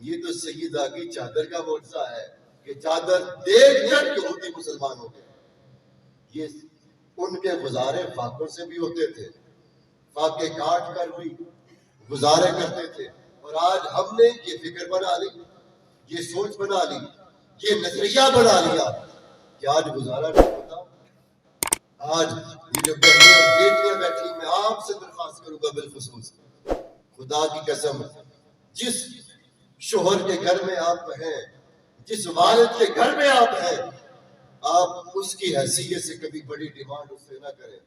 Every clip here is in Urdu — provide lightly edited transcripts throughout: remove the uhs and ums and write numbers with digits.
یہ تو سیدہ کی چادر کا معجزہ ہے کہ چادر دیکھ کر یہودی مسلمان ہو گئے. یہ ان کے گزارے فاقوں سے بھی ہوتے تھے, فاقے کاٹ کر بھی گزارے کرتے تھے. اور آج ہم نے یہ فکر بنا لی, یہ سوچ بنا لی, یہ نظریہ بنا لیا کہ آج گزارا نہیں ہوتا. آج یہ جو بہنیں اور بیٹیاں بیٹھی, میں آپ سے درخواست کروں گا بالخصوص, خدا کی قسم, جس شوہر کے گھر میں آپ ہیں, جس والد کے گھر میں آپ ہیں, آپ اس کی حیثیت سے کبھی بڑی ڈیمانڈ اس سے نہ کریں.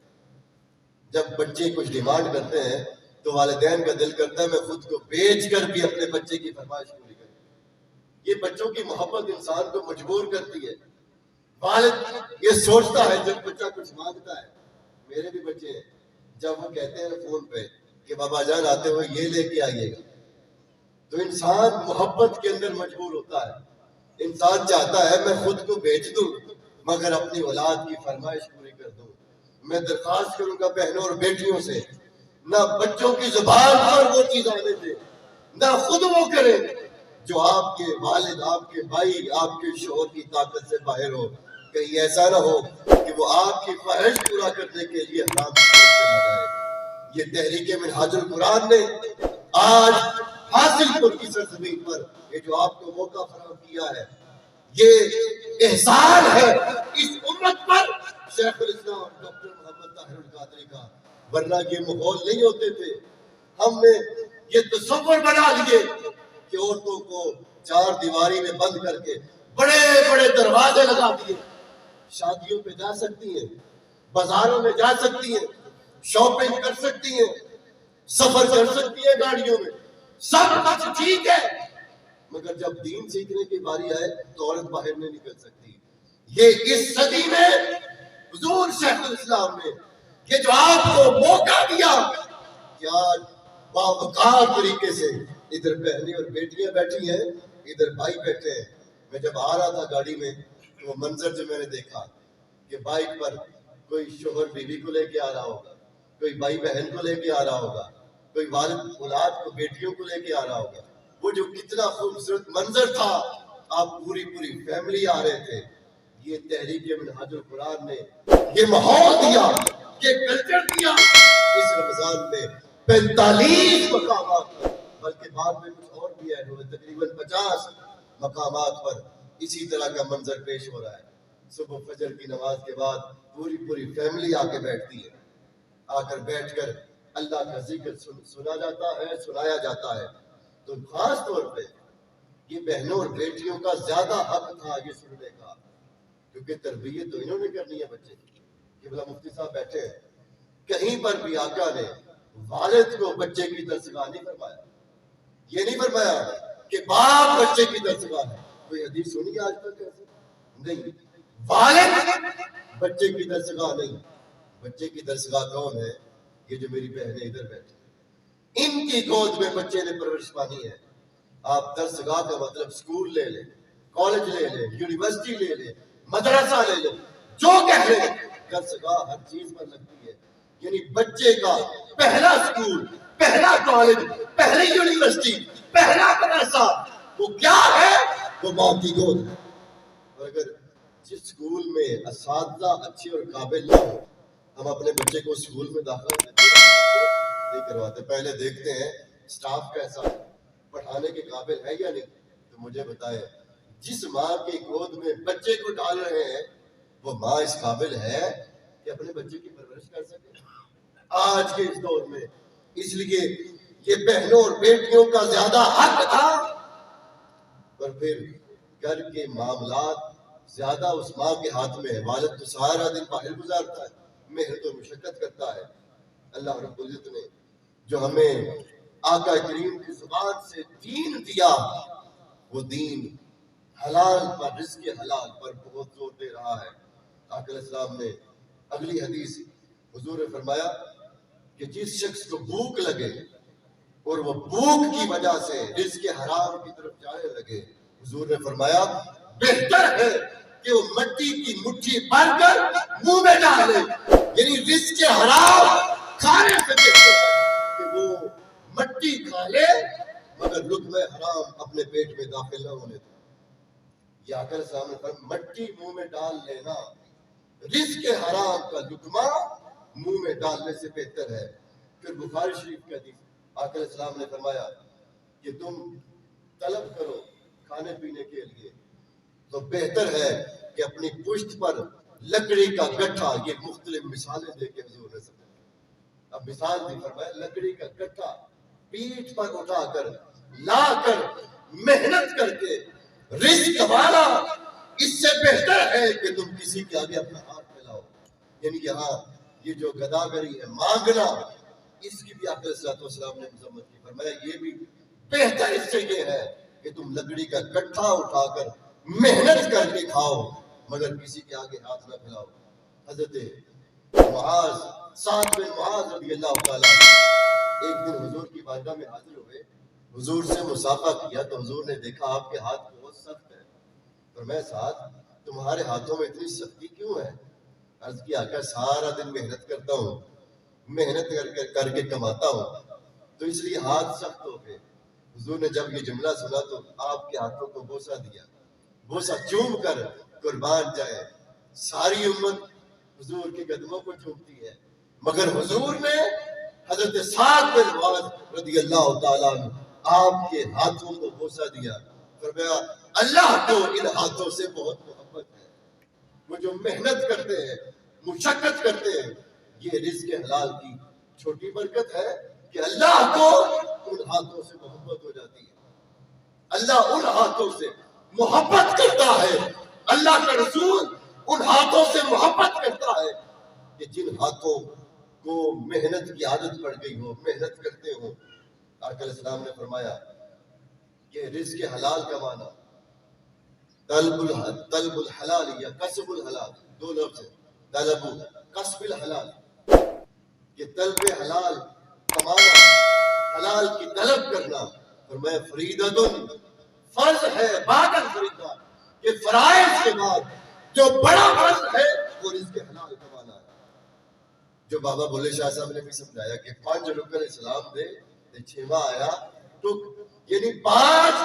جب بچے کچھ ڈیمانڈ کرتے ہیں تو والدین کا دل کرتا ہے میں خود کو بیچ کر بھی اپنے بچے کی فرمائش پوری کروں. یہ بچوں کی محبت انسان کو مجبور کرتی ہے. والد یہ سوچتا ہے جب بچہ کچھ مانگتا ہے, میرے بھی بچے ہیں, جب وہ کہتے ہیں فون پہ کہ بابا جان آتے ہوئے یہ لے کے آئیے گا, تو انسان محبت کے اندر مجبور ہوتا ہے. انسان چاہتا ہے میں خود کو بیچ دوں مگر اپنی اولاد کی فرمائش پوری کر دوں. میں درخواست کروں گا بہنوں اور بیٹیوں سے, نہ بچوں کی زبان پر وہ چیز آنے دے, نہ خود وہ کریں جو آپ کے والد, آپ کے بھائی, آپ کے شوہر کی طاقت سے باہر ہو. کہیں ایسا نہ ہو کہ وہ آپ کی خواہش پورا کرنے کے لیے حرام کی طرف چلا جائے. یہ تحریک منہاج القرآن نے آج حاصل پور کی سرزمین پر یہ جو آپ کو موقع فراہم کیا ہے, یہ احسان ہے اس امت پر شیخ الاسلام ڈاکٹر محمد طاہر القادری کا. ورنہ یہ ماحول نہیں ہوتے تھے. ہم نے یہ تصور بنا لیے کہ عورتوں کو چار دیواری میں بند کر کے بڑے بڑے دروازے لگا دیے. شادیوں پہ جا سکتی ہیں, بازاروں میں جا سکتی ہیں, شاپنگ کر سکتی ہیں, سفر کر سکتی ہیں گاڑیوں میں, سب کچھ ٹھیک ہے, مگر جب دین سیکھنے کی باری آئے تو عورت باہر نہیں نکل سکتی. یہ اس صدی میں حضور شیخ الاسلام نے یہ جو آپ کو موقع دیا کہ آج باوقار طریقے سے ادھر بہنیں اور بیٹیاں بیٹھی ہیں, ادھر بھائی بیٹھے ہیں. میں جب آ رہا تھا گاڑی میں تو وہ منظر جو میں نے دیکھا کہ بائک پر کوئی شوہر بیوی کو لے کے آ رہا ہوگا, کوئی بھائی بہن کو لے کے آ رہا ہوگا, کوئی والد اولاد کو بیٹیوں کو لے کے آ رہا ہوگا. وہ جو کتنا خوبصورت منظر تھا, آپ پوری فیملی آ رہے تھے. یہ تحریک منہاج القرآن نے یہ ماحول دیا, یہ کلچر دیا. اس رمضان میں 45 مقامات پر, بلکہ بعد میں کچھ اور بھی ایڈ ہوئے, تقریباً 50 مقامات پر اسی طرح کا منظر پیش ہو رہا ہے. صبح فجر کی نماز کے بعد پوری فیملی آ کے بیٹھتی ہے. آ کر بیٹھ کر اللہ کا ذکر سنا جاتا ہے, سنایا جاتا ہے. تو خاص طور پہ یہ بہنوں اور بیٹیوں کا زیادہ حق تھا یہ سننے کا, کیونکہ تربیت تو انہوں نے کرنی ہے بچے کی. قبلہ مفتی صاحب بیٹھے ہیں, کہیں پر بھی آقا نے والد کو بچے کی درسگاہ نہیں فرمایا. یہ نہیں فرمایا کہ باپ بچے کی درسگاہ ہے. کوئی حدیث سنی آج تک ایسے نہیں. والد بچے کی درسگاہ نہیں. بچے کی درسگاہ کون ہے؟ یہ جو میری بہنیں ادھر بیٹھی, ان کی گود میں بچے نے پرورش پانی ہے. آپ درسگاہ کا مطلب سکول لے لیں, کالج لے لیں, یونیورسٹی لے لیں, مدرسہ لے لیں, جو کہہ لیں, درسگاہ ہر چیز پر لگتی ہے. یعنی بچے کا پہلا سکول, پہلا کالج, پہلی یونیورسٹی, پہلا مدرسہ وہ کیا ہے؟ وہ ماں کی گود ہے. اور اگر جس سکول میں اساتذہ اچھے اور قابل نہ ہو, ہم اپنے بچے کو سکول میں داخلہ نہیں کرواتے. پہلے دیکھتے ہیں اسٹاف کیسا ہے, پڑھانے کے قابل ہے یا نہیں. تو مجھے بتائیں, جس ماں کی گود میں بچے کو ڈال رہے ہیں وہ ماں اس قابل ہے کہ اپنے بچے کی پرورش کر سکے آج کے اس دور میں؟ اس لیے یہ بہنوں اور بیٹیوں کا زیادہ حق تھا. اور پھر گھر کے معاملات زیادہ اس ماں کے ہاتھ میں ہے. والد تو سارا دن باہر گزارتا ہے, محنت و مشقت کرتا ہے. اللہ رب العزت نے جو ہمیں آقا کریم کی زبان سے دین دیا, وہ دین حلال پر, رزق حلال پر بہت زور دے رہا ہے. آقا علیہ السلام نے اگلی حدیث حضور نے فرمایا کہ جس شخص کو بھوک لگے اور وہ بھوک کی وجہ سے رزق حرام کی طرف جانے لگے, حضور نے فرمایا بہتر ہے کہ وہ مٹی کی مٹھی بھر کر منہ میں ڈالے. یعنی رزق حرام کھانے سے بہتر ہے کہ وہ مٹی کھا لے مگر لقمہ حرام اپنے پیٹ میں داخل نہ ہونے دو. یہ آقا علیہ السلام نے فرمایا مٹی منہ میں ڈال لینا رزق حرام کا لقمہ منہ میں ڈالنے سے بہتر ہے. پھر بخاری شریف کا حدیث آقا علیہ السلام نے فرمایا کہ تم طلب کرو کھانے پینے کے لیے تو بہتر ہے کہ اپنی پشت پر لکڑی کا گٹھا. یہ مختلف مثالیں دے کے حضور نے سمجھایا. اب مثال دی فرمایا لکڑی کا گٹھا پیٹھ پر اٹھا کر لا کر محنت کر کے رزق کمانا اس سے بہتر ہے کہ تم کسی کے آگے اپنا ہاتھ پھیلاؤ. یعنی کہ ہاں یہ جو گداگری ہے مانگنا اس کی بھی آقا علیہ السلام نے مذمت کی. فرمایا یہ بھی بہتر اس سے یہ ہے کہ تم لکڑی کا گٹھا اٹھا کر محنت کر کے کھاؤ مگر کسی کے آگے ہاتھ نہ پھیلاؤ. حضرت معاذ سعد بن معاذ رضی اللہ تعالیٰ ایک دن حضور کی بارگاہ میں حاضر ہوئے. حضور سے مصافحہ کیا تو حضور نے دیکھا آپ کے ہاتھ بہت سخت ہے. فرمایا سعد تمہارے ہاتھوں میں اتنی سختی کیوں ہے؟ عرض کیا آقا سارا دن محنت کرتا ہوں محنت کر کے کماتا ہوں تو اس لیے ہاتھ سخت ہو گئے. حضور نے جب یہ جملہ سنا تو آپ کے ہاتھوں کو بوسہ دیا. بوسہ چوم کر قربان جائے ساری امت حضور کے قدموں کو چومتی ہے مگر حضور نے حضرت سعد بن معاذ رضی اللہ تعالیٰ عنہ آپ کے ہاتھوں کو بوسہ دیا. فرمایا اللہ کو ان ہاتھوں سے بہت محبت ہے. وہ جو محنت کرتے ہیں مشقت کرتے ہیں یہ رزق حلال کی چھوٹی برکت ہے کہ اللہ کو ان ہاتھوں سے محبت ہو جاتی ہے. اللہ ان ہاتھوں سے محبت کرتا ہے. اللہ کا رسول ان ہاتھوں سے محبت کرتا ہے کہ جن ہاتھوں کو محنت کی عادت پڑ گئی ہو محنت کرتے ہو. آقا علیہ السلام نے فرمایا کہ رزق حلال کمانا طلب الحلال یا کسب الحلال دو لفظ ہیں. طلب کسب الحلال یہ طلب حلال کمانا حلال کی طلب کرنا. فرمایا فریدۃ فرض ہے بعد الفریضہ کہ فرائض کے بعد جو بڑا فرض ہے وہ رزق حلال کمانا ہے. جو بابا بولے شاہ صاحب نے بھی سمجھایا کہ 5 رکن اسلام دے 6واں آیا تو یعنی 5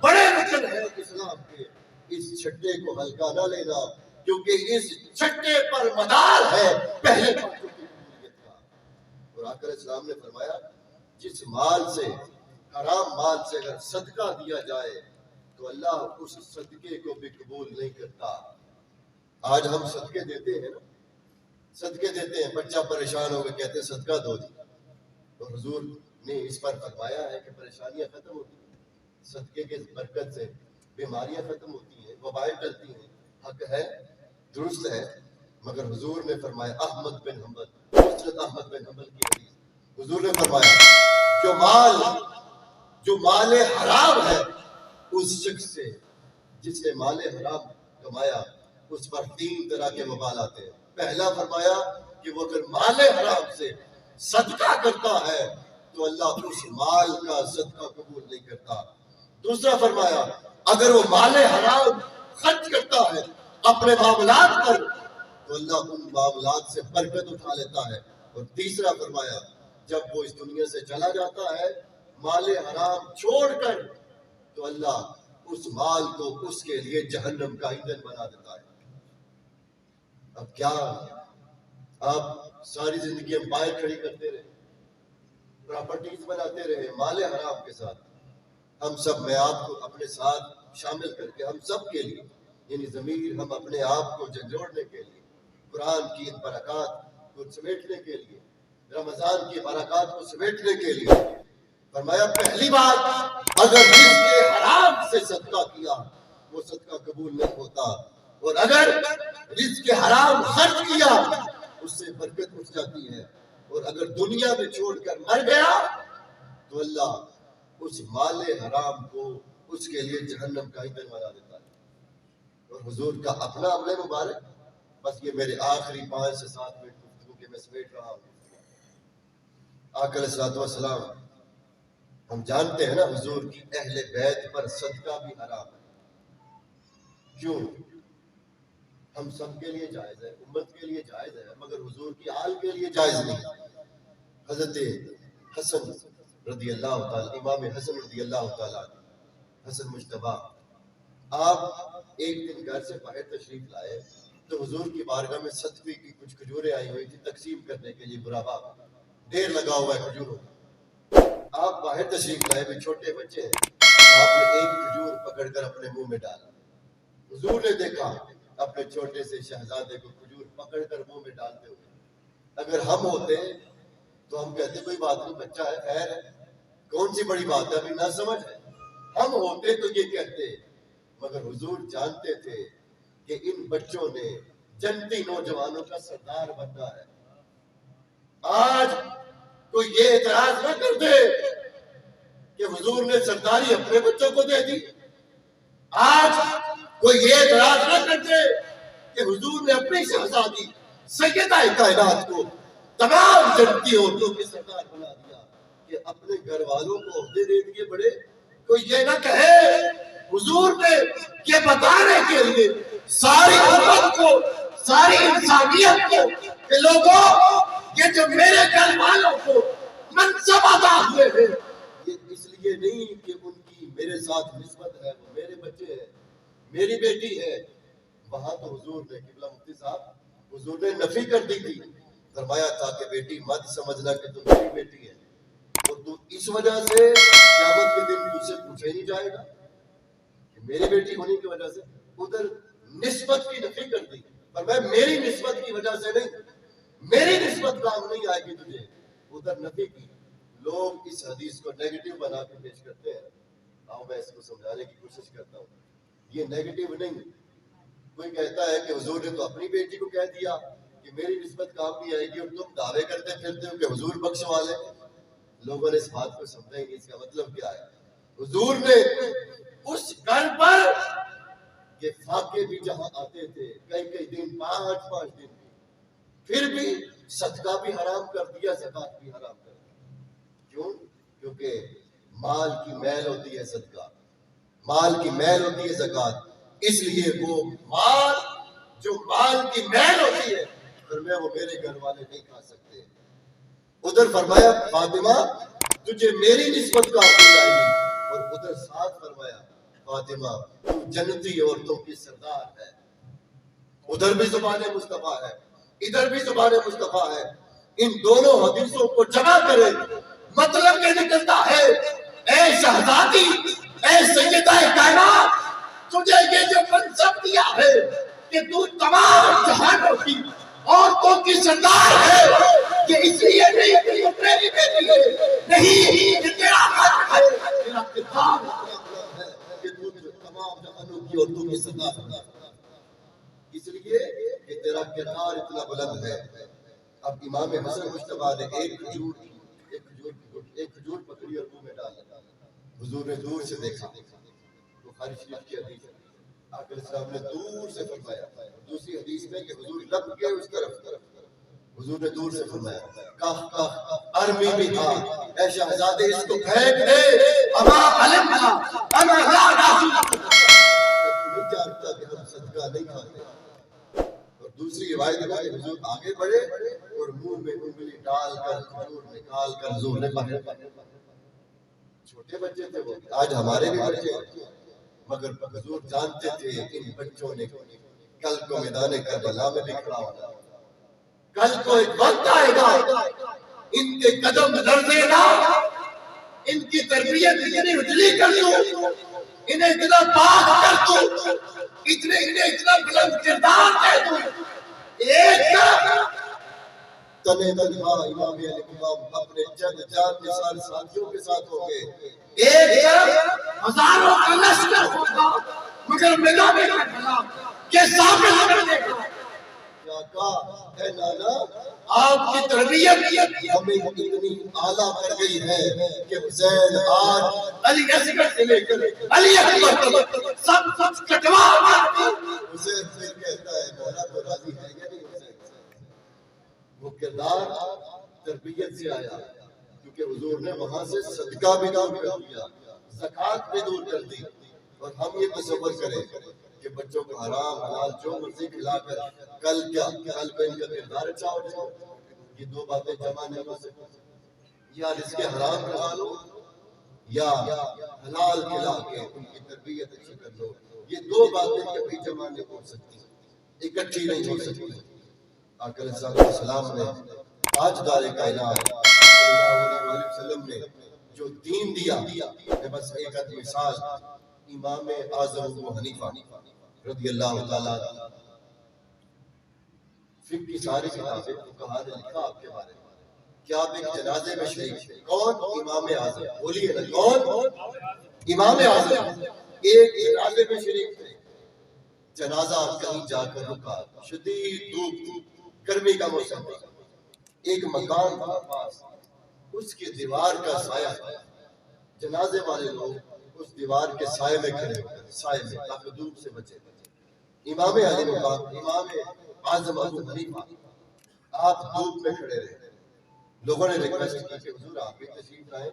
بڑے رکن ہیں اسلام کے. اس چھٹے کو ہلکا نہ لینا کیونکہ اس چھٹے پر مدار ہے پہلے 5 کی قبولیت کا. اور آقا علیہ السلام نے فرمایا جس مال سے حرام مال سے اگر صدقہ دیا جائے تو اللہ اس صدقے کو بھی قبول نہیں کرتا. آج ہم صدقے دیتے ہیں نا صدقے دیتے ہیں بچہ پریشان ہو گئے کہتے ہیں صدقہ دو جی. تو حضور نے اس پر فرمایا ہے کہ پریشانیاں ختم ہوتی ہیں صدقے کے برکت سے بیماریاں ختم ہوتی ہیں وبائیں ٹلتی ہیں. حق ہے درست ہے مگر حضور نے فرمایا احمد بن حنبل حضرت احمد بن حنبل کی حدیث حضور نے فرمایا جو مال حرام ہے اس شخص سے جس نے مال حرام کمایا اس پر 3 طرح کے وبال آتے ہیں. پہلا فرمایا کہ وہ اگر مال حرام سے صدقہ کرتا ہے تو اللہ اس مال کا صدقہ قبول نہیں کرتا. دوسرا فرمایا اگر وہ مال حرام خرچ کرتا ہے اپنے معاملات پر تو اللہ ان معاملات سے برکت اٹھا لیتا ہے. اور تیسرا فرمایا جب وہ اس دنیا سے چلا جاتا ہے مال حرام چھوڑ کر تو اللہ اس مال کو اس کے لیے جہنم کا ایندھن بنا دیتا ہے. اب کیا آپ ساری زندگی امپائر کھڑی کرتے رہے پراپرٹیز بناتے رہے مال حرام کے ساتھ. ہم سب میں آپ کو اپنے ساتھ شامل کر کے ہم سب کے لیے یعنی ضمیر ہم اپنے آپ کو جھنجھوڑنے کے لیے قرآن کی ان برکات کو سمیٹنے کے لیے رمضان کی برکات کو سمیٹنے کے لیے فرمایا پہلی بات اگر رزق حرام سے صدقہ کیا وہ صدقہ قبول نہیں ہوتا اور اگر رزق حرام خرچ کیا اس سے برکت اٹھ جاتی ہے اور اگر دنیا میں چھوڑ کر مر گیا تو اللہ اس مال حرام کو اس کے لیے جہنم کا ایندھن بنا دیتا ہے. اور حضور کا اپنا عمل مبارک بس یہ میرے آخری 5 سے 7 منٹ گفتگو کے میں سمیٹ رہا ہوں. آقا علیہ الصلوۃ والسلام ہم جانتے ہیں نا حضور کی اہل بیت پر صدقہ بھی حرام ہے. کیوں؟ ہم سب کے لیے جائز ہے امت کے لیے جائز ہے مگر حضور کی آل کے لیے جائز نہیں. حضرت حسن رضی اللہ تعالیٰ، امام حسن رضی اللہ تعالیٰ، حسن مجتبیٰ، آپ ایک دن گھر سے باہر تشریف لائے تو حضور کی بارگاہ میں صدقے کی کچھ کھجوریں آئی ہوئی تھی تقسیم کرنے کے لیے، برابا ڈیر لگا ہوا ہے کھجوروں کا۔ آپ باہر تشریف لائے، بھی چھوٹے بچے ہیں، آپ نے ایک کھجور پکڑ کر اپنے منہ میں ڈالا۔ حضور نے دیکھا اپنے چھوٹے سے شہزادے کو کھجور پکڑ کر منہ میں ڈالتے ہوئے۔ اگر ہم ہوتے تو ہم کہتے کوئی بات نہیں، بچہ ہے، خیر ہے، کون سی بڑی بات ہے، ابھی نہ سمجھ ہے۔ ہم ہوتے تو یہ کہتے، مگر حضور جانتے تھے کہ ان بچوں نے جنتی نوجوانوں کا سردار بننا ہے۔ آج کوئی یہ اعتراض نہ کر دے کہ حضور نے سرداری اپنے بچوں کو دے دی۔ آج کوئی یہ اعتراض نہ کر دے کہ حضور نے اپنی شہزادی سیدہ کائنات کو تمام جنتی عورتوں کے سردار بنا دیا کہ اپنے گھر والوں کو عہدے دے دیے بڑے۔ کوئی یہ نہ کہے حضور نے یہ بتانے کے لیے ساری امت کو، ساری انسانیت کو کہ لوگوں یہ جو میرے گھر والوں کو منصب عطا ہوئے ہیں، یہ اس لیے نہیں کہ ان کی میرے ساتھ نسبت ہے، وہ میرے بچے ہیں، میری بیٹی ہے۔ وہاں تو حضور نے، قبلہ مفتی صاحب، حضور نے نفی کر دی تھی، فرمایا تھا کہ بیٹی مت سمجھنا کہ تم میری بیٹی ہے، اور تو اس وجہ سے قیامت کے دن تجھ سے پوچھا ہی نہیں جائے گا کہ میری بیٹی ہونے کی وجہ سے۔ ادھر نسبت کی نفی کر دی، پر میں میری نسبت کی وجہ سے نہیں، میری نسبت کام نہیں آئے گی تجھے، ادھر نفی کی۔ لوگ اس حدیث کو نیگیٹو بنا کے پیش کرتے ہیں، آؤ میں اس کو سمجھانے کی کوشش کرتا ہوں۔ یہ نیگیٹو نہیں، کوئی کہتا ہے کہ حضور نے تو اپنی بیٹی کو کہہ دیا کہ میری نسبت کام نہیں آئے گی، اور تم دعوے کرتے پھرتے ہو کہ حضور بخش والے۔ لوگوں نے اس بات کو سمجھا ہی نہیں، اس کا مطلب کیا ہے۔ حضور نے اس گھر پر یہ فاقے بھی جہاں آتے تھے کئی کئی دن، 5 دن، پھر بھی صدقہ بھی حرام کر دیا، زکات بھی حرام کر دیا۔ کیوں؟ کیونکہ مال کی میل ہوتی ہے صدقہ، مال کی میل ہوتی ہے زکات، اس لیے وہ مال جو مال کی میل ہوتی ہے فرمایا وہ میرے گھر والے نہیں کھا سکتے۔ ادھر فرمایا فاطمہ تجھے میری نسبت کام دی جائے گی، اور ادھر ساتھ فرمایا فاطمہ تو جنتی عورتوں کی سردار ہے۔ ادھر بھی زبان مصطفیٰ ہے، ادھر بھی زبان مصطفیٰ ہے۔ ان دونوں حدیثوں کو جمع کرے، مطلب یہ نکلتا ہے اے شہزادی، اے سیدہ کائنات، تجھے یہ جو منصب دیا ہے کہ تو تمام جہانوں کی عورتوں کی سردار ہے، یہ اس لیے نہیں کہ تو میری بیٹی ہے، نہیں کہ تیرا حق ہے، تیرا کتاب ہے کہ تو تمام جہانوں کی عورتوں کی سردار ہے، اس لیے کہ تیرا کردار اتنا بلند ہے۔ اب امام حسن مجتبیٰ نے ایک کھجور پکڑی اور منہ میں ڈال لگا۔ حضور نے دور سے دیکھا، بخاری شریف کی حدیث ہے، آقا السلام نے دور سے فرمایا۔ دوسری حدیث میں کہ حضور لب کے اس طرف، حضور نے دور سے فرمایا کاف ارمی بھی تھا، اے شہزادے اس کو پھینک دے، اما علمنا اما لا ناخذ، نہیں جانتا کہ ہم صدقہ نہیں کھاتے۔ اور دوسری روایت ہے کہ حضور آگے بڑھے اور منہ میں انگلی ڈال کر کھجور نکال کر حضور نے باہر۔ چھوٹے بچے تھے وہ، آج ہمارے بھی بچے ہیں، مگر حضور جانتے تھے ان بچوں نے کل کو میدان کربلا میں بھی کھڑا ہونا، کل کو ایک وقت آئے گا ان کے قدم لرزے گا، ان کی تربیت اتنی اجلی کر دوں، انہیں اتنا پاک کر دوں، انہیں اتنا بلند کردار دے دوں، ایک طرف تنے تنہا امام علی امام اپنے جد جان نثار ساتھیوں کے ساتھ ہوں گے، ایک طرف ہزاروں کا لشکر ہوگا، مگر میدان کربلا کے سامنے کرنے کا کیا کہا اے نانا آپ کی تربیت ہمیں اتنی اعلیٰ کر گئی ہے کہ حسین آج علی اصغر سے لے کر علی اکبر تک سب کٹوا مارتی۔ حسین پھر کہتا ہے مولا تو راضی ہے یا نہیں حسین؟ وہ کردار تربیت سے آیا، کیونکہ حضور نے وہاں سے صدقہ بھی دور کر دیا، زکات بھی دور کر دی۔ اور ہم یہ تصور کریں کہ بچوں کو حرام حلال جو مرضی کھلا کر کل کو ان کا کردار اچھا ہو جائے، یہ دو باتیں جمع نہیں ہو سکتی۔ یا رزق حرام کھا لو یا حلال کھلا کے ان کی تربیت اچھی کر لو. یہ دو باتیں کبھی جمع نہیں ہو سکتی, اکٹھی نہیں ہو سکتی. آقا علیہ السلام نے تاجدار کائنات صلی اللہ علیہ وسلم نے جو دین دیا, میں بس ایک آدھ مثال, امام اعظم ابو حنیفہ رضی اللہ تعالیٰ فقہ کی ساری کتابیں فقہا نے لکھا آپ کے بارے میں کہ آپ ایک جنازے میں شریک تھے. کون؟ امام اعظم. بولیے نا کون؟ امام اعظم ایک جنازے میں شریک تھے. جنازہ کہیں جا کر رکا, شدید دھوپ, گرمی کا موسم تھا. ایک مکان تھا پاس, اس کی دیوار کا سایہ تھا. جنازے والے لوگ اس دیوار کے سائے میں کھڑے ہو گئے, سائے میں, تاکہ دھوپ سے بچے. امام اعظم ابو حنیفہ آپ دھوپ میں کھڑے رہے. لوگوں نے ریکویسٹ کی کہ حضور آپ بھی تشریف لائیں,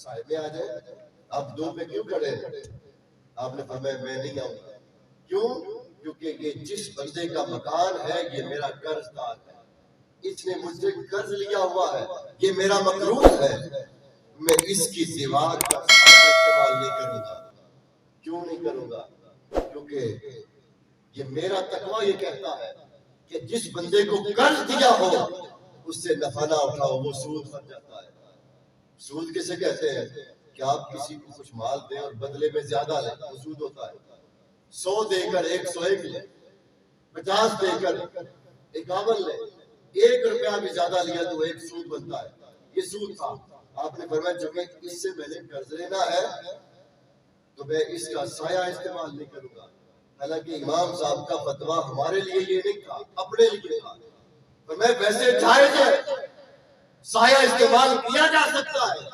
سائے میں آ جائیں, آپ دھوپ میں کیوں کھڑے ہیں؟ آپ نے فرمایا میں نہیں آؤں گا. کیوں؟ کیونکہ یہ جس بندے کا مکان ہے یہ میرا قرض دار ہے, اس نے مجھ سے قرض لیا ہوا ہے, یہ میرا مقروض ہے, میں اس کی دیوار کا استعمال نہیں کروں گا. کیوں نہیں کروں گا؟ کیونکہ یہ میرا تقویٰ یہ کہتا ہے کہ جس بندے کو قرض دیا ہو اس سے نفع نہ اٹھاؤ, وہ سود بن جاتا ہے. سود کسے کہتے ہیں؟ کہ آپ کسی کو کچھ مال دیں اور بدلے میں زیادہ لیں, وہ سود ہوتا ہے. 100 دے کر 101 لیں, 50 دے کر 51 لیں, 1 روپیہ بھی زیادہ لیا تو ایک سود بنتا ہے. یہ سود تھا. آپ نے فرمایا چونکہ اس سے میں نے قرض لینا ہے تو میں اس کا سایہ استعمال نہیں کروں گا. حالانکہ امام صاحب کا فتویٰ ہمارے لیے یہ نہیں تھا, اپنے لیے تھا. فرمایا ویسے جائز ہے, سایہ استعمال کیا جا سکتا ہے,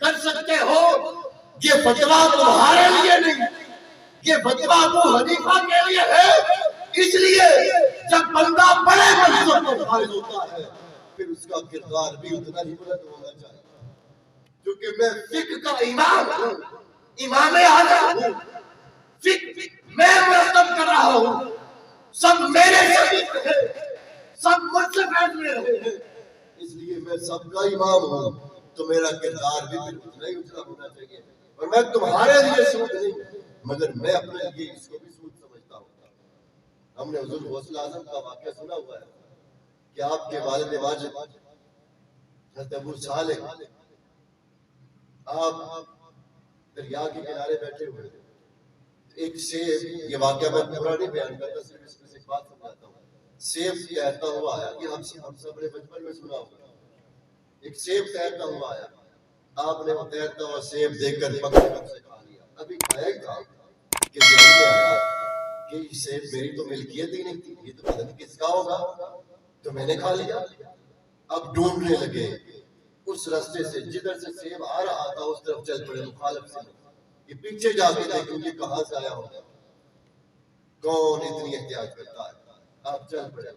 کر سکتے ہو. یہ فتویٰ تمہارے لیے نہیں, یہ فتویٰ ابو حنیفہ کے لیے ہے. اس لیے جب بندہ بڑے منصب پر فائز ہوتا ہے پھر اس کا کردار بھی اتنا ہی بلند ہونا چاہیے. کیونکہ میں فقہ کا امام ہوں, امام اعظم ہوں, فقہ میں مرتب کر رہا ہوں, سب میرے شریک ہیں, سب مجھ سے فیصلے رہے ہیں, اس لیے میں سب کا امام ہوں تو میرا کردار بھی اتنا ہی اچھا ہونا چاہیے. اور میں تمہارے لیے سود نہیں مگر میں اپنے لیے اس کو بھی سود سمجھتا ہوں. ہم نے حضور غوث اعظم کا واقعہ سنا ہوا ہے کہ آپ کے والد ماجد حضرت ابو صالح آپ دریا کے کنارے بیٹھے ہوئے تھے. ایک سیب, یہ واقعہ میں پورا نہیں بیان کرتا, صرف اس میں سے ایک بات سمجھاتا ہوں. سیب تیرتا ہوا آیا, یہ ہم سب نے بچپن میں سنا ہوگا. ایک سیب تیرتا ہوا آیا, آپ نے وہ تیرتا ہوا سیب دیکھ کر پکڑ کر اسے کھا لیا. ابھی کھایا ہی تھا کہ ذہن میں آیا کہ یہ سیب میری تو ملکیت ہی نہیں تھی, یہ تو پتہ نہیں کس کا ہوگا, تو میں نے کھا لیا. اب ڈھونڈنے لگے اس راستے سے جدھر سے سیب آ رہا تھا اس طرف چل پڑے مخالف سے. یہ پیچھے جا کے دیکھیں یہ کہاں سے آیا ہوگا, کون اتنی احتیاط کرتا ہے. آپ چل پڑے,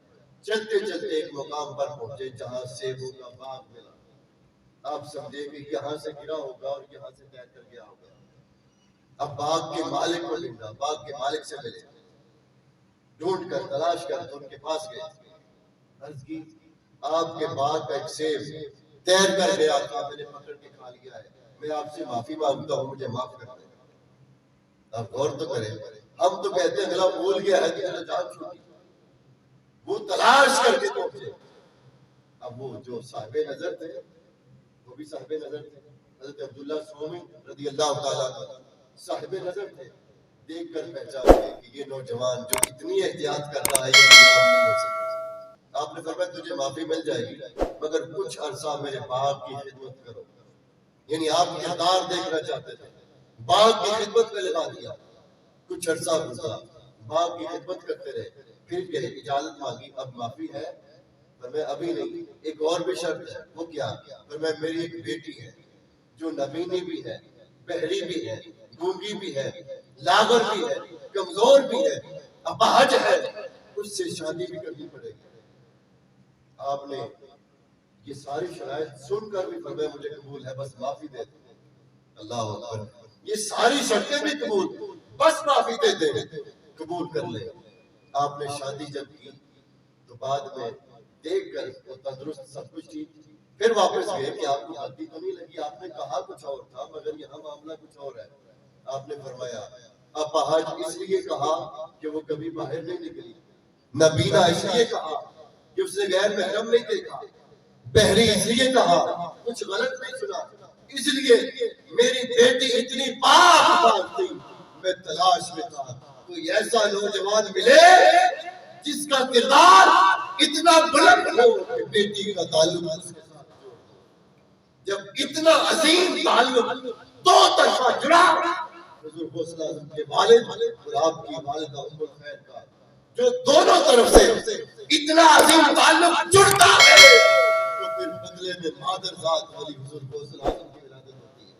چلتے چلتے ایک مقام پر پہنچے جہاں سیبوں کا باغ ملا. آپ سمجھے کہ یہاں سے گرا ہوگا اور یہاں سے تیر کر گیا ہوگا. اب باغ کے مالک کو ڈھونڈا, باغ کے مالک سے ملے, ڈھونڈ کر تلاش کر تو ان کے پاس گئے. عرض کی آپ کے باغ کا ایک سیب تیر کر گیا تھا, میں نے پکڑ کے کھا لیا ہے, میں آپ سے معافی مانگتا ہوں, مجھے معاف کر دیں. آپ غور تو کریں, ہم تو کہتے ہیں گلا بھول گیا ہے کہ جان چھوٹی, وہ تلاش کر کے پہنچے. اب وہ جو صاحب نظر تھے وہ بھی صاحب نظر تھے. حضرت عبداللہ سومی رضی اللہ تعالیٰ صاحب نظر تھے. دیکھ کر پہچان گئے کہ یہ نوجوان جو اتنی احتیاط کر رہا ہے یہ غلام نہیں ہو سکتا. آپ نے فرمایا تجھے معافی مل جائے گی مگر کچھ عرصہ میرے باغ کی خدمت کرو. یعنی آپ کردار دیکھنا چاہتے تھے, باغ کی خدمت میں لگا دیا. کچھ عرصہ گزرا, باغ کی خدمت کرتے رہے, پھر کہے اجازت مانگی, اب معافی ہے؟ فرمایا ابھی نہیں, ایک اور بھی شرط ہے. وہ کیا؟ فرمایا میری ایک بیٹی ہے جو نبینی بھی ہے, بہری بھی ہے, گونگی بھی ہے, لاغر بھی ہے, کمزور بھی ہے, اپاہج ہے, اس سے شادی بھی کرنی پڑے گی. آپ نے یہ ساری شرائط سن کر بھی فرمایا مجھے قبول ہے, بس معافی دے دیں. اللہ اکبر, یہ ساری شرطیں بھی قبول, بس معافی دے دیں, قبول کر لیں. آپ نے شادی جب کی تو بعد میں دیکھ کر وہ تندرست سب کچھ ٹھیک, پھر واپس گئے کہ آپ کو غلطی تو نہیں لگی، آپ نے کہا کچھ اور تھا مگر یہاں معاملہ کچھ اور ہے۔ آپ نے فرمایا اپاہج اس لیے کہا کہ وہ کبھی باہر نہیں نکلی، نبینا اس لیے کہا کہ اس نے غیر محرم نہیں دیکھا، بحری اس لیے کہا کچھ غلط نہیں سنا، اس لیے میری بیٹی اتنی پاک تھی، میں تلاش میں تھا کوئی ایسا نوجوان ملے جس کا کردار اتنا بلند ہو کہ بیٹی کا تعلق اس کے ساتھ جوڑ دو۔ جب اتنا عظیم تعلق دو طرفہ جڑا، حضور غوث اعظم کے والد اور آپ کی والدہ ام الخیر کا جو دونوں طرف سے اتنا عظیم تعلق جڑتا ہے تو پھر بدلے میں مادر ذات والی حضور غوث اعظم کی ولادت ہوتی ہے،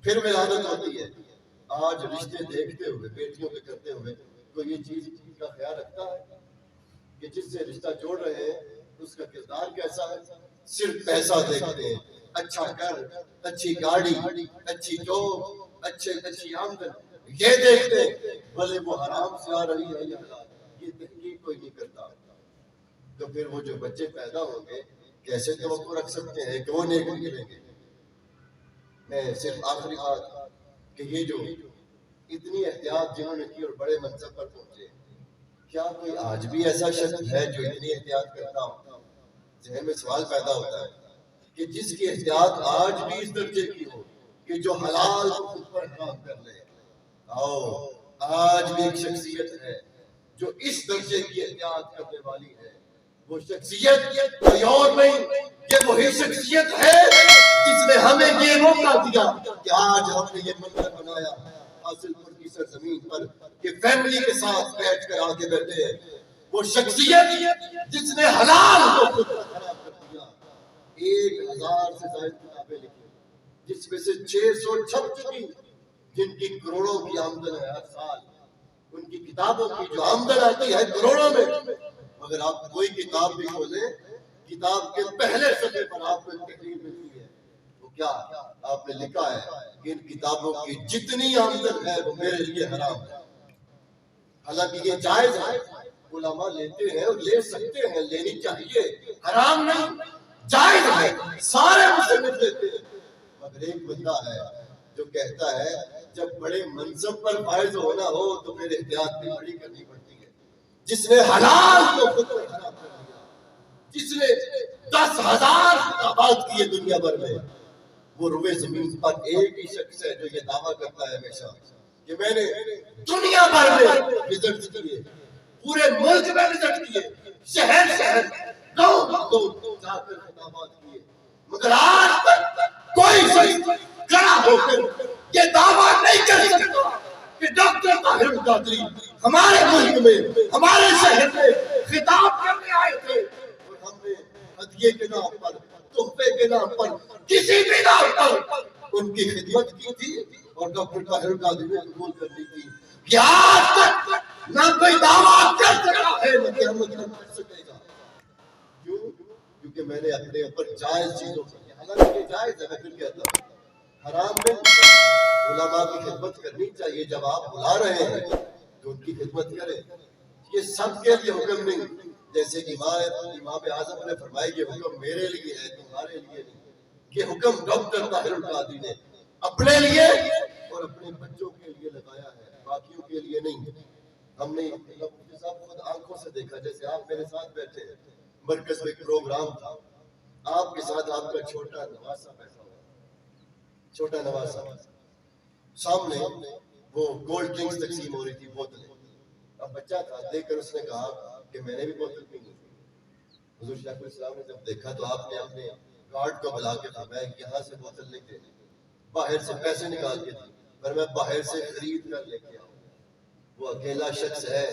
پھر ولادت ہوتی ہے۔ آج رشتے دیکھتے ہوئے بیٹیوں کے کرتے ہوئے کوئی یہ چیز کا خیال رکھتا ہے کہ جس سے رشتہ جوڑ رہے ہیں اس کا کردار کیسا ہے؟ صرف پیسہ دیکھتے ہیں، اچھا گھر، اچھی گاڑی، اچھی جاب، اچھی آمدن، یہ دیکھتے ہیں، بھلے وہ حرام سے آ رہی ہے یا حلال، یہ تحقیق کوئی نہیں کرتا۔ تو پھر وہ جو بچے پیدا ہوں گے کیسے توقع رکھ سکتے ہیں کہ وہ نیک نکلیں گے؟ میں صرف آخری بات کہ یہ جو اتنی احتیاط جنہوں نے کی اور بڑے منصب پر پہنچے، کیا کوئی آج بھی ایسا شخص ہے جو اتنی احتیاط کرتا ہو؟ ذہن میں سوال پیدا ہوتا ہے کہ جس کی احتیاط آج بھی اس درجے کی ہو کہ جو حلال کو خود پر حرام کر لے۔ آؤ آج بھی ایک شخصیت ہے جو اس درجے کی احتیاط کرنے والی ہے، وہ شخصیت کوئی اور نہیں، یہ وہی شخصیت ہے جس نے ہمیں یہ موقع دیا کہ آج ہم نے یہ منظر بنایا حاصل پور کی سرزمین پر کہ فیملی کے ساتھ بیٹھ کر آگے بیٹھے ہیں۔ وہ شخصیت جس نے حلال کو خود پر حرام کر دیا، 1000 سے زائد کتابیں لکھی جس میں سے 600 چھپ چکی، جن کی کروڑوں کی آمدن ہے ہر سال، ان کی کتابوں کی جو آمدن آتی ہے کروڑوں میں، مگر آپ کوئی کتاب بھی کھولیں، کتاب کے پہلے صفحے پر آپ کو ایک تحریر ملتی ہے، وہ کیا آپ نے لکھا ہے کہ ان کتابوں کی جتنی آمدن ہے وہ میرے لیے حرام ہے۔ حالانکہ یہ جائز ہے، علماء لیتے ہیں اور لے سکتے ہیں، لینی چاہیے، حرام نہیں، جائز ہے، سارے مسلم لیتے ہیں، مگر ایک بندہ ہے جو کہتا ہے جب بڑے منصب پر فائز ہونا ہو تو پھر احتیاط بھی بڑی کرنی پڑتی ہے۔ جس نے حلال کو خود پر حرام کر دیا، جس نے 10,000 کتابات کیے دنیا بھر میں، وہ روئے زمین پر ایک ہی شخص ہے جو یہ دعویٰ کرتا ہے ہمیشہ کہ میں نے دنیا بھر میں وزٹ کیے، پورے ملک میں وزٹ کیے، شہر شہر گاؤں گاؤں جا کر خطابات کیے، مگر آج تک کوئی شخص کھڑا ہو کر یہ دعویٰ نہیں کر سکتا کہ ڈاکٹر طاہر القادری ہمارے ملک میں ہمارے شہر میں خطاب کرنے آئے تھے اور ہم نے ہدیے کے نام پر، تحفے کے نام پر، کسی بھی نام پر ان کی خدمت کی تھی اور ڈاکٹر طاہر القادری نے قبول کر لی تھی۔ کہ آج تک نہ کوئی دعویٰ کر سکا ہے نہ قیامت تک کر سکے گا۔ کیوں؟ کیونکہ میں نے اپنے اوپر جائز چیزوں کو، حالانکہ یہ جائز ہے، میں پھر کہتا ہوں حرام میں علماء کی خدمت کرنی چاہیے، جب آپ بلا رہے ہیں تو ان کی خدمت کریں، یہ سب کے لیے حکم نہیں، جیسے امام اعظم نے فرمایا یہ حکم میرے لیے ہے تمہارے لیے نہیں، یہ حکم ڈاکٹر طاہر القادری نے اپنے لیے اور اپنے بچوں کے لیے لگایا ہے، باقیوں کے لیے نہیں۔ ہم نے صاحب خود آنکھوں سے دیکھا، جیسے آپ میرے ساتھ بیٹھے ہیں، مرکز میں ایک پروگرام تھا، آپ کے ساتھ آپ کا چھوٹا نواسا بیٹھا ہوا، چھوٹا نواسا، سامنے وہ کولڈ ڈرنکس تقسیم ہو رہی تھی، بوتلیں، اب بچہ تھا، دیکھ کر اس نے کہا کہ میں نے بھی بوتل پینی۔ حضور شیخ الاسلام نے جب دیکھا تو آپ نے اپنے گارڈ کو بلا کے فرمایا کہ یہاں سے بوتل نہیں دینی، باہر سے پیسے نکال کے دی، پر میں باہر سے خرید کر لے کے آؤں۔ وہ اکیلا شخص ہے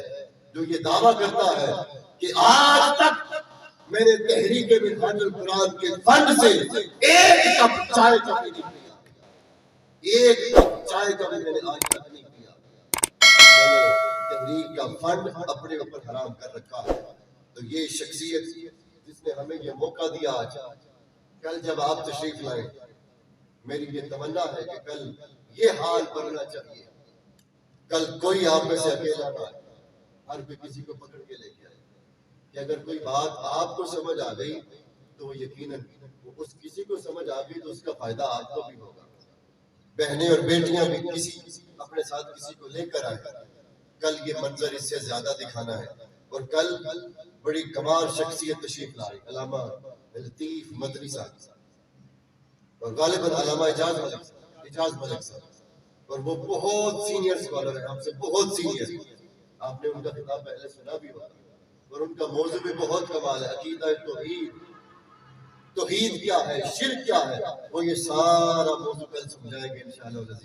جو یہ دعویٰ کرتا ہے کہ آج تک میں نے تحریک منہاج القرآن کے فنڈ سے ایک کپ چائے کا بھی نہیں پیا، ایک کپ چائے کا بھی میں نے آج تک نہیں پیا، میں نے تحریک کا فنڈ اپنے اوپر حرام کر رکھا ہے۔ تو یہ شخصیت جس نے ہمیں یہ موقع دیا آج، کل جب آپ تشریف لائیں، میری یہ تمنا ہے کہ کل یہ حال بننا چاہیے، کل کوئی آپ میں سے اکیلا نہ آئے، ہر کوئی کسی کو پکڑ کے لے کے آئے، کہ اگر کوئی بات آپ کو سمجھ آ گئی تو وہ یقیناً اس کسی کو سمجھ آ گئی تو اس کا فائدہ آپ کو بھی ہوگا. بہنیں اور بیٹیاں بھی کسی اپنے ساتھ کسی کو لے کر آئے. کل یہ منظر اس سے زیادہ دکھانا ہے. اور کل بڑی کمال شخصیت تشریف لائی علامہ لطیف مدنی صاحب اور غالباً علامہ اجاز ملک صاحب. اور وہ بہت سینئر اسکالر ہیں، ہم سے بہت سینئر. آپ نے ان کا خطاب پہلے سنا بھی ہوگا. اور ان کا موضوع بھی بہت کمال ہے. عقیدہ توحید، توحید کیا ہے، شرک کیا ہے، وہ یہ سارا موضوع کل سمجھائیں گے انشاءاللہ.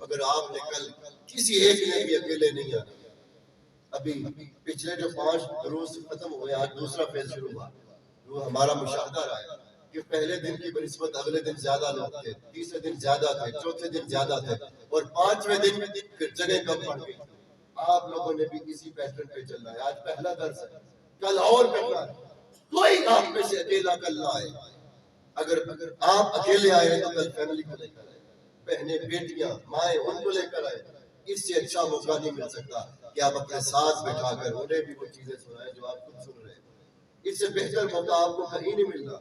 اگر آپ نے کل کسی ایک نے بھی اکیلے نہیں آنا. ابھی پچھلے جو 5 دروس ختم ہوئے، آج دوسرا فیز شروع ہوا. وہ ہمارا مشاہدہ رہا ہے کہ پہلے دن کی بنسبت اگلے دن زیادہ لوگ تھے، تیسرے دن زیادہ تھے، چوتھے دن زیادہ تھے، اور 5ویں دن پھر جگہ کم پڑ گئی. آپ لوگوں نے بھی اسی پیٹرن پہ چلنا ہے. آج پہلا درس ہے، کل اور کرنا ہے. کوئی آپ میں سے اکیلا کل نہ آئے. اگر آپ اکیلے آئے تو کل فیملی کو لے کر آئے، بہنیں بیٹیاں مائیں ان کو لے کر آئے. اس سے اچھا موقع نہیں مل سکتا کہ آپ اپنے ساتھ بٹھا کر انہیں بھی وہ چیزیں سنائیں جو آپ خود سن رہے ہیں. اس سے بہتر موقع آپ کو کہیں نہیں ملنا.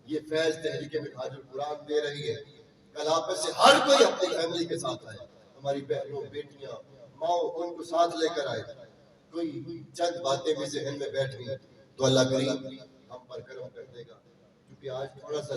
یہ فیض تحریک منہاج القرآن دے رہی ہے. کل آپ میں سے ہر کوئی اپنی فیملی کے ساتھ آئے. ہماری بہنوں بیٹیاں ماؤں ان کو ساتھ لے کر آئے. کوئی چند باتیں بھی ذہن میں بیٹھ گئی تو اللہ کریم ہم پر کرم کر دے گا. کیونکہ آج تھوڑا سا